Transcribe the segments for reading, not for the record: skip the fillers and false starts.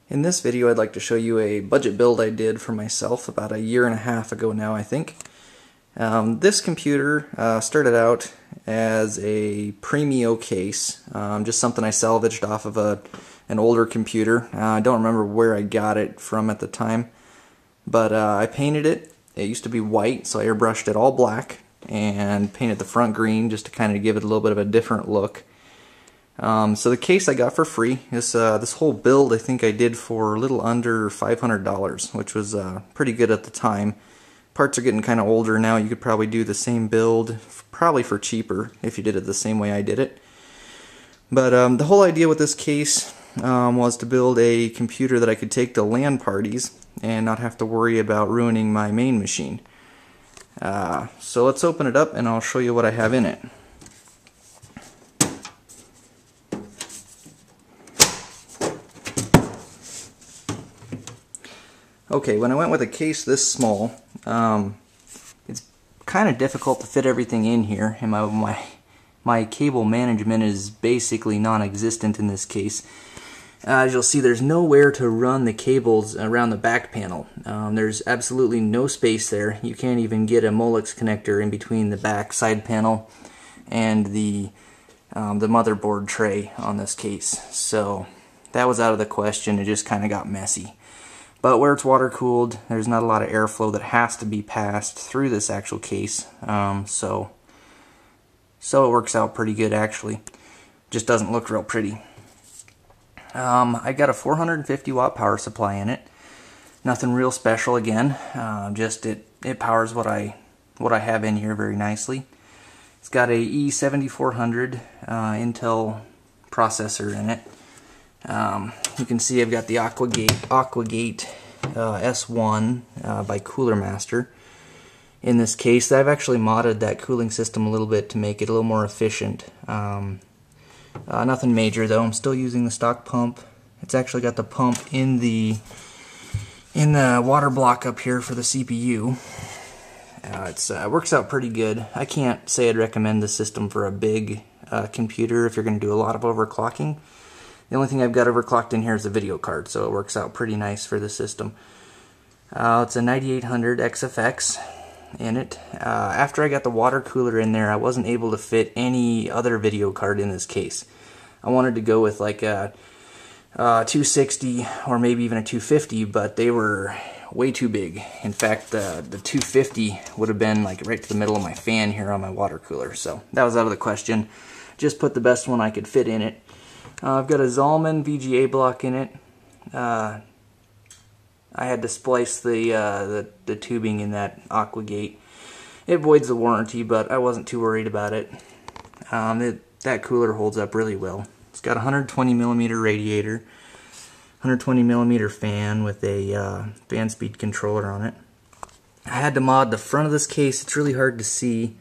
In this video I'd like to show you a budget build I did for myself about a year and a half ago now, I think. This computer started out as a Premio case, just something I salvaged off of an older computer. I don't remember where I got it from at the time, but I painted it. It used to be white, so I airbrushed it all black and painted the front green just to kind of give it a little bit of a different look. So the case I got for free. This whole build I think I did for a little under $500, which was pretty good at the time. Parts are getting kind of older now. You could probably do the same build, probably for cheaper, if you did it the same way I did it. But the whole idea with this case was to build a computer that I could take to LAN parties and not have to worry about ruining my main machine. So let's open it up and I'll show you what I have in it. Okay, when I went with a case this small, it's kind of difficult to fit everything in here, and my cable management is basically non-existent in this case. As you'll see, there's nowhere to run the cables around the back panel. There's absolutely no space there. You can't even get a Molex connector in between the back side panel and the motherboard tray on this case. So that was out of the question. It just kind of got messy. But where it's water cooled, there's not a lot of airflow that has to be passed through this actual case. So it works out pretty good actually. Just doesn't look real pretty. I got a 450 watt power supply in it. Nothing real special again. Just it powers what I have in here very nicely. It's got a E7400 Intell processor in it. You can see I've got the Aquagate S1 by Cooler Master in this case. I've actually modded that cooling system a little bit to make it a little more efficient. Nothing major though. I'm still using the stock pump. It's actually got the pump in the water block up here for the CPU. It works out pretty good. I can't say I'd recommend the system for a big computer if you're going to do a lot of overclocking. The only thing I've got overclocked in here is the video card, so it works out pretty nice for the system. It's a 9800 XFX in it. After I got the water cooler in there, I wasn't able to fit any other video card in this case. I wanted to go with like a 260 or maybe even a 250, but they were way too big. In fact, the 250 would have been like right to the middle of my fan here on my water cooler, so that was out of the question. Just put the best one I could fit in it. I've got a Zalman VGA block in it. I had to splice the tubing in that Aquagate. It voids the warranty, but I wasn't too worried about it. That cooler holds up really well. It's got a 120mm radiator, 120mm fan with a fan speed controller on it. I had to mod the front of this case. It's really hard to see.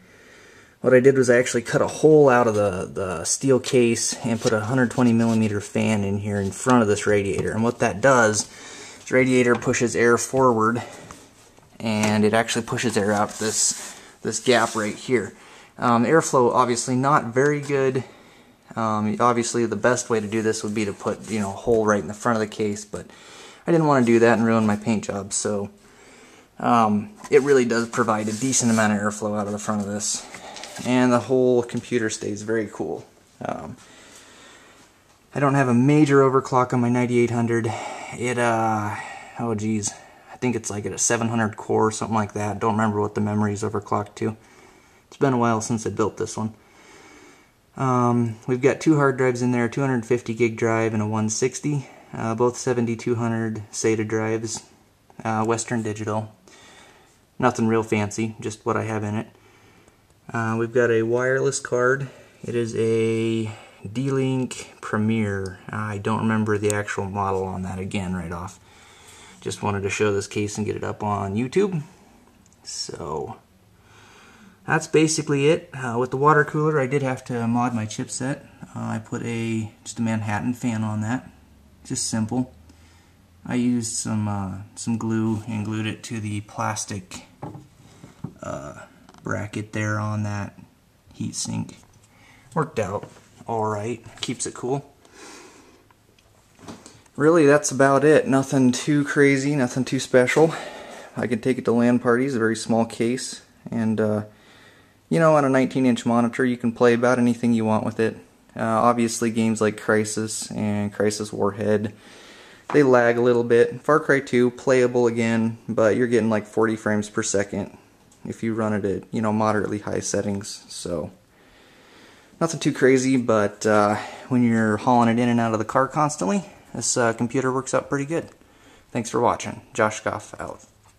What I did was I actually cut a hole out of the steel case and put a 120mm fan in here in front of this radiator. And what that does, this radiator pushes air forward and it actually pushes air out this gap right here. Airflow obviously not very good. Obviously the best way to do this would be to put a hole right in the front of the case, but I didn't want to do that and ruin my paint job, so it really does provide a decent amount of airflow out of the front of this. And the whole computer stays very cool. I don't have a major overclock on my 9800. Oh geez, I think it's like at a 700 core or something like that. Don't remember what the memory is overclocked to. It's been a while since I built this one. We've got two hard drives in there, 250 gig drive and a 160. Both 7200 SATA drives, Western Digital. Nothing real fancy, just what I have in it. We've got a wireless card. It is a D-Link Premio. I don't remember the actual model on that again right off. Just wanted to show this case and get it up on YouTube. So that's basically it. With the water cooler, I did have to mod my chipset. I put just a Manhattan fan on that. Just simple. I used some glue and glued it to the plastic bracket there on that heatsink. Worked out alright. Keeps it cool. really, that's about it. Nothing too crazy, nothing too special. I can take it to LAN parties, a very small case, and you know, on a 19-inch monitor you can play about anything you want with it. Obviously games like Crisis and Crisis Warhead, they lag a little bit. Far Cry 2, playable again, but you're getting like 40 frames per second if you run it at, you know, moderately high settings. So nothing too crazy, but when you're hauling it in and out of the car constantly, this computer works out pretty good. Thanks for watching. Josh Goff out.